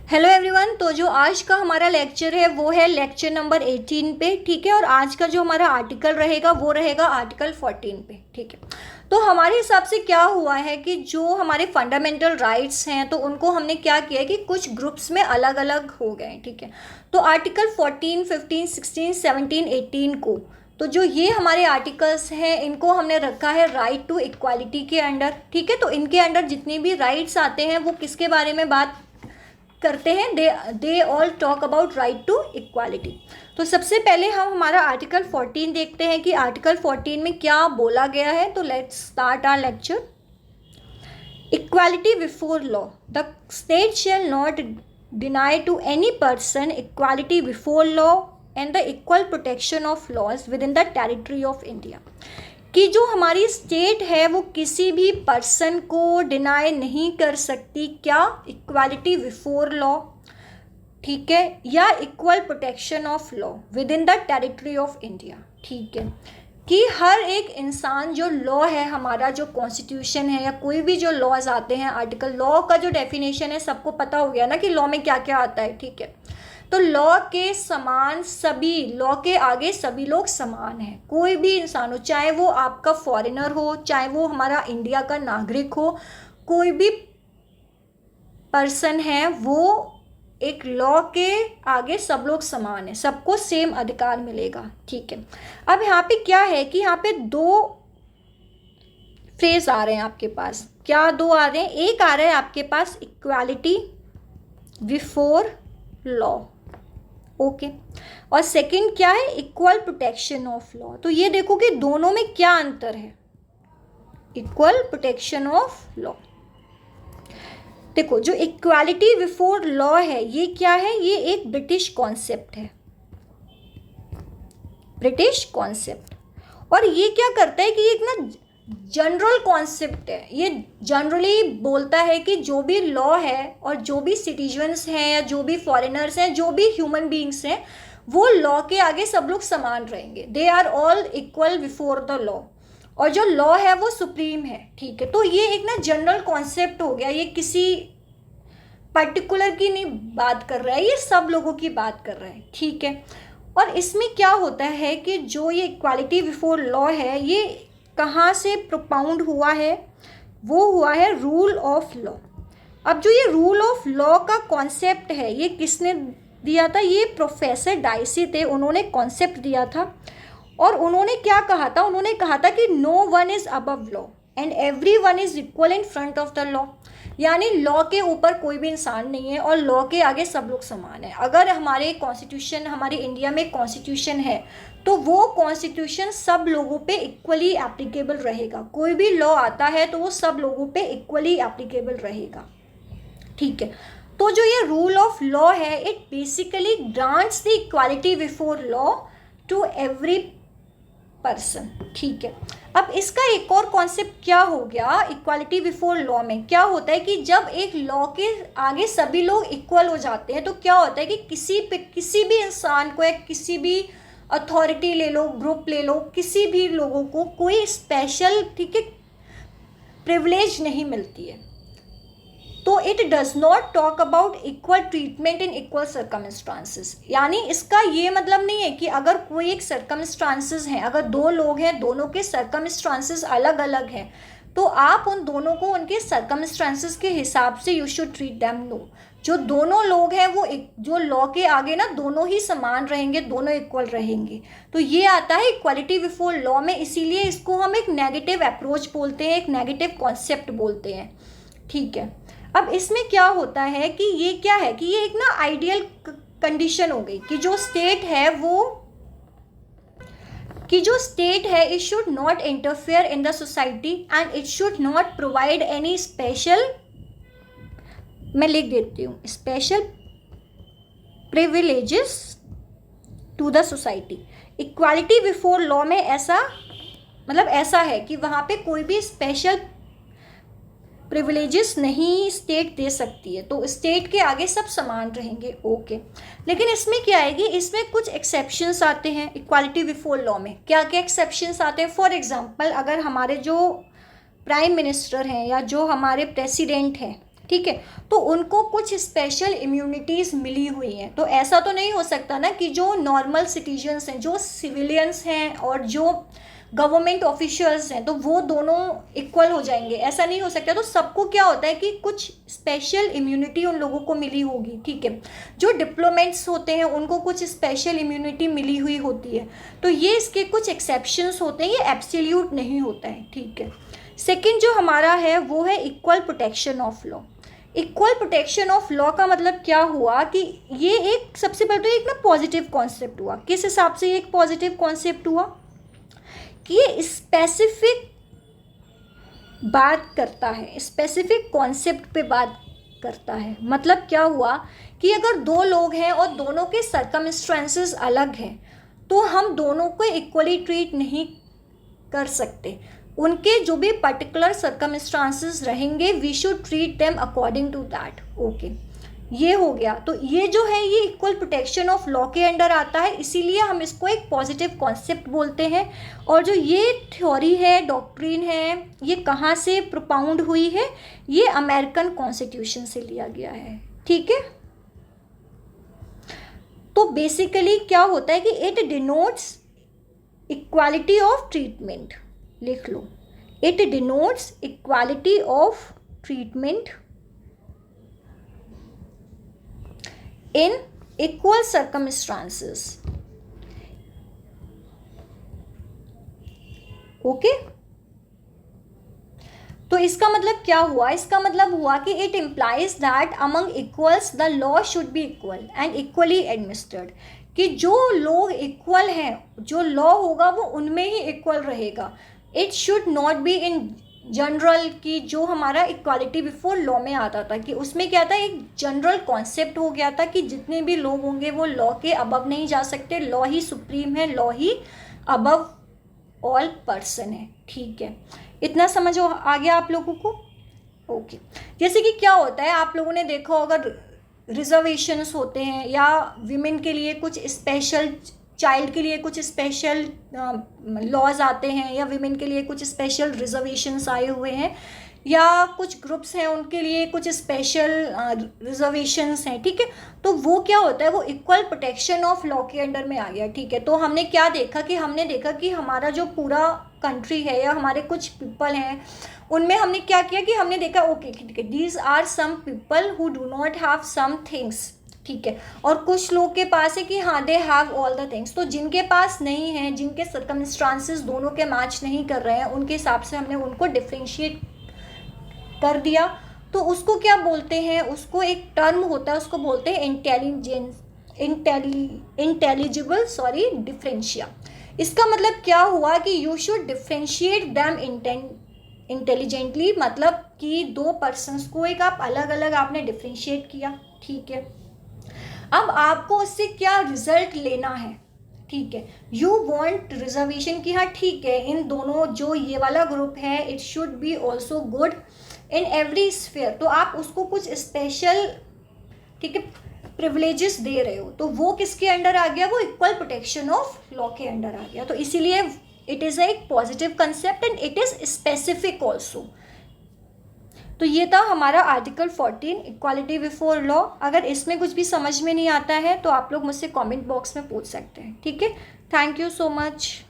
Hello everyone. तो जो आज का हमारा लेक्चर है वो है लेक्चर नंबर 18 पे, ठीक है। और आज का जो हमारा आर्टिकल रहेगा वो रहेगा आर्टिकल 14 पे, ठीक है। तो हमारे हिसाब से क्या हुआ है कि जो हमारे फंडामेंटल राइट्स हैं तो उनको हमने क्या किया है कि कुछ ग्रुप्स में अलग अलग हो गए, ठीक है। तो आर्टिकल 14, 15, 16, 17, 18 को, तो जो ये हमारे आर्टिकल्स हैं इनको हमने रखा है राइट टू इक्वालिटी के अंडर, ठीक है। तो इनके अंडर जितनी भी राइट्स आते हैं वो किसके बारे में बात करते हैं? They all talk about right to equality. तो सबसे पहले हम हमारा आर्टिकल 14 देखते हैं कि आर्टिकल 14 में क्या बोला गया है। तो let's start our lecture. Equality before law, the state shall not deny to any person equality before law and the equal protection of laws within the territory of India. कि जो हमारी state है वो किसी भी person को deny नहीं कर सकती, क्या? इक्वालिटी बिफोर लॉ, ठीक है, या equal protection of law with in the territory of India, ठीक है। कि हर एक इंसान, जो लॉ है हमारा, जो कॉन्स्टिट्यूशन है या कोई भी जो लॉज आते हैं, आर्टिकल, लॉ का जो डेफिनेशन है सबको पता हो गया ना कि लॉ में क्या क्या आता है, ठीक है। तो लॉ के समान सभी, लॉ के आगे सभी लोग समान हैं। कोई भी इंसान हो, चाहे वो आपका फॉरेनर हो, चाहे वो हमारा इंडिया का नागरिक हो, कोई भी पर्सन है, वो एक लॉ के आगे सब लोग समान हैं, सबको सेम अधिकार मिलेगा, ठीक है। अब यहाँ पे क्या है कि यहाँ पे दो फ्रेज आ रहे हैं आपके पास। क्या दो आ रहे हैं? एक आ रहा है आपके पास इक्वालिटी बिफोर लॉ, ओके। और सेकंड क्या है? Equal protection of law. तो ये देखो कि दोनों में क्या अंतर है। इक्वल प्रोटेक्शन ऑफ लॉ, देखो जो इक्वालिटी बिफोर लॉ है ये क्या है? ये एक ब्रिटिश कॉन्सेप्ट है, ब्रिटिश कॉन्सेप्ट। और ये क्या करता है कि ये एक ना जनरल कॉन्सेप्ट है। ये जनरली बोलता है कि जो भी लॉ है और जो भी सिटीजन्स हैं या जो भी फॉरेनर्स हैं, जो भी ह्यूमन बीइंग्स हैं, वो लॉ के आगे सब लोग समान रहेंगे। They are all equal before the law. और जो लॉ है वो सुप्रीम है, ठीक है। तो ये एक ना जनरल कॉन्सेप्ट हो गया, ये किसी पर्टिकुलर की नहीं बात कर रहा है, ये सब लोगों की बात कर रहा है, ठीक है। और इसमें क्या होता है कि जो ये इक्वालिटी बिफोर लॉ है ये कहाँ से प्रोपाउंड हुआ है? वो हुआ है रूल ऑफ लॉ। अब जो ये रूल ऑफ लॉ का कॉन्सेप्ट है ये किसने दिया था? ये प्रोफेसर डाइसी थे, उन्होंने कॉन्सेप्ट दिया था। और उन्होंने क्या कहा था? उन्होंने कहा था कि no one is above law and every one is equal in front of the law. यानी लॉ के ऊपर कोई भी इंसान नहीं है और लॉ के आगे सब लोग समान है। अगर हमारे कॉन्स्टिट्यूशन, हमारे इंडिया में कॉन्स्टिट्यूशन है तो वो कॉन्स्टिट्यूशन सब लोगों पे इक्वली एप्लीकेबल रहेगा। कोई भी लॉ आता है तो वो सब लोगों पे इक्वली एप्लीकेबल रहेगा, ठीक है। तो जो ये रूल ऑफ लॉ है it basically grants the equality before law to every person, ठीक है। अब इसका एक और कॉन्सेप्ट क्या हो गया? इक्वालिटी बिफोर लॉ में क्या होता है कि जब एक लॉ के आगे सभी लोग इक्वल हो जाते हैं तो क्या होता है कि किसी भी इंसान को या किसी भी अथॉरिटी ले लो, ग्रुप ले लो, किसी भी लोगों को कोई स्पेशल, ठीक है, प्रिविलेज नहीं मिलती है। तो it does not talk about equal treatment in equal circumstances. यानी इसका ये मतलब नहीं है कि अगर कोई एक सर्कमस्टांसेस हैं, अगर दो लोग हैं, दोनों के सर्कमस्टांसेस अलग अलग हैं, तो आप उन दोनों को उनके सर्कमस्टांसेस के हिसाब से you should treat them. No, जो दोनों लोग हैं वो एक, जो लॉ के आगे ना दोनों ही समान रहेंगे, दोनों इक्वल रहेंगे। तो ये आता है इक्वालिटी बिफोर लॉ में, इसीलिए इसको हम एक नेगेटिव अप्रोच बोलते हैं, एक नेगेटिव कॉन्सेप्ट बोलते हैं, ठीक है। अब इसमें क्या होता है कि ये क्या है कि ये एक ना आइडियल कंडीशन हो गई कि जो स्टेट है it should not interfere in the society and it should not provide any special, मैं लिख देती हूँ, special privileges to the society. Equality before law में ऐसा मतलब ऐसा है कि वहाँ पे कोई भी स्पेशल प्रिविलेजेस नहीं स्टेट दे सकती है, तो स्टेट के आगे सब समान रहेंगे, ओके। लेकिन इसमें क्या है कि इसमें कुछ एक्सेप्शंस आते हैं इक्वालिटी बिफोर लॉ में। क्या क्या एक्सेप्शंस आते हैं? फॉर एग्जांपल, अगर हमारे जो प्राइम मिनिस्टर हैं या जो हमारे प्रेसिडेंट हैं ठीक है, तो उनको कुछ स्पेशल इम्यूनिटीज़ मिली हुई हैं। तो ऐसा तो नहीं हो सकता ना कि जो नॉर्मल सिटीजन्स हैं, जो सिविलियंस हैं और जो गवर्नमेंट ऑफिशियल्स हैं, तो वो दोनों इक्वल हो जाएंगे, ऐसा नहीं हो सकता। तो सबको क्या होता है कि कुछ स्पेशल इम्यूनिटी उन लोगों को मिली होगी, ठीक है। जो डिप्लोमेट्स होते हैं उनको कुछ स्पेशल इम्यूनिटी मिली हुई होती है। तो ये इसके कुछ एक्सेप्शंस होते हैं, ये एब्सोल्यूट नहीं होता है, ठीक है। सेकेंड जो हमारा है वो है equal protection of law. Equal protection of law का मतलब क्या हुआ कि ये एक सबसे पहले तो एक ना पॉजिटिव कॉन्सेप्ट हुआ। किस हिसाब से ये एक पॉजिटिव कॉन्सेप्ट हुआ कि ये स्पेसिफिक बात करता है, स्पेसिफिक कॉन्सेप्ट पे बात करता है। मतलब क्या हुआ कि अगर दो लोग हैं और दोनों के सर्कमस्टेंसेस अलग हैं तो हम दोनों को इक्वली ट्रीट नहीं कर सकते। उनके जो भी पर्टिकुलर सर्कमस्टांसेस रहेंगे we should treat them according to that. Okay, ये हो गया। तो ये जो है ये इक्वल प्रोटेक्शन ऑफ लॉ के अंडर आता है, इसीलिए हम इसको एक पॉजिटिव कॉन्सेप्ट बोलते हैं। और जो ये थ्योरी है, डॉक्ट्रिन है, ये कहाँ से प्रोपाउंड हुई है? ये अमेरिकन कॉन्स्टिट्यूशन से लिया गया है, ठीक है। तो बेसिकली क्या होता है कि it denotes equality of treatment, लिख लो, it denotes equality of treatment in equal circumstances. Okay, तो इसका मतलब क्या हुआ? इसका मतलब हुआ कि it implies that among equals the law should be equal and equally administered, कि जो लोग इक्वल हैं, जो लॉ होगा वो उनमें ही इक्वल रहेगा। It should not be in general, की जो हमारा इक्वालिटी बिफोर लॉ में आता था कि उसमें क्या था, एक जनरल कॉन्सेप्ट हो गया था कि जितने भी लोग होंगे वो लॉ के अबव नहीं जा सकते, लॉ ही सुप्रीम है, लॉ ही अबव ऑल पर्सन है, ठीक है। इतना समझ आ गया आप लोगों को? ओके। जैसे कि क्या होता है, आप लोगों ने देखा होगा रिजर्वेशंस होते हैं या विमेन के लिए कुछ स्पेशल, चाइल्ड के लिए कुछ स्पेशल लॉज आते हैं, या विमेन के लिए कुछ स्पेशल रिजर्वेशंस आए हुए हैं, या कुछ ग्रुप्स हैं उनके लिए कुछ स्पेशल रिजर्वेशंस हैं, ठीक है। तो वो क्या होता है, वो इक्वल प्रोटेक्शन ऑफ लॉ के अंडर में आ गया, ठीक है। तो हमने क्या देखा कि हमने देखा कि हमारा जो पूरा कंट्री है या हमारे कुछ पीपल हैं उनमें हमने क्या किया कि हमने देखा ओके ठीक है, these are some people who do not have some things, ठीक है। और कुछ लोग के पास है कि हाँ they have all the things. तो जिनके पास नहीं है, जिनके सर्कमस्टांसेस दोनों के मैच नहीं कर रहे हैं, उनके हिसाब से हमने उनको डिफ्रेंशिएट कर दिया। तो उसको क्या बोलते हैं, उसको एक टर्म होता है, उसको बोलते हैं इंटेलिजिबल डिफरेंशिया। इसका मतलब क्या हुआ कि you should differentiate them intelligently, मतलब कि दो पर्सन्स को एक आप अलग अलग आपने डिफ्रेंशिएट किया, ठीक है। अब आपको उससे क्या रिजल्ट लेना है, ठीक है। यू वांट रिजर्वेशन की, हाँ ठीक है, इन दोनों जो ये वाला ग्रुप है it should be also good in every sphere. तो आप उसको कुछ स्पेशल, ठीक है, प्रिविलेजेस दे रहे हो, तो वो किसके अंडर आ गया, वो इक्वल प्रोटेक्शन ऑफ लॉ के अंडर आ गया। तो इसीलिए इट इज़ एक positive concept and it is specific also. तो ये था हमारा आर्टिकल 14 इक्वालिटी बिफोर लॉ। अगर इसमें कुछ भी समझ में नहीं आता है तो आप लोग मुझसे कमेंट बॉक्स में पूछ सकते हैं, ठीक है। Thank you so much.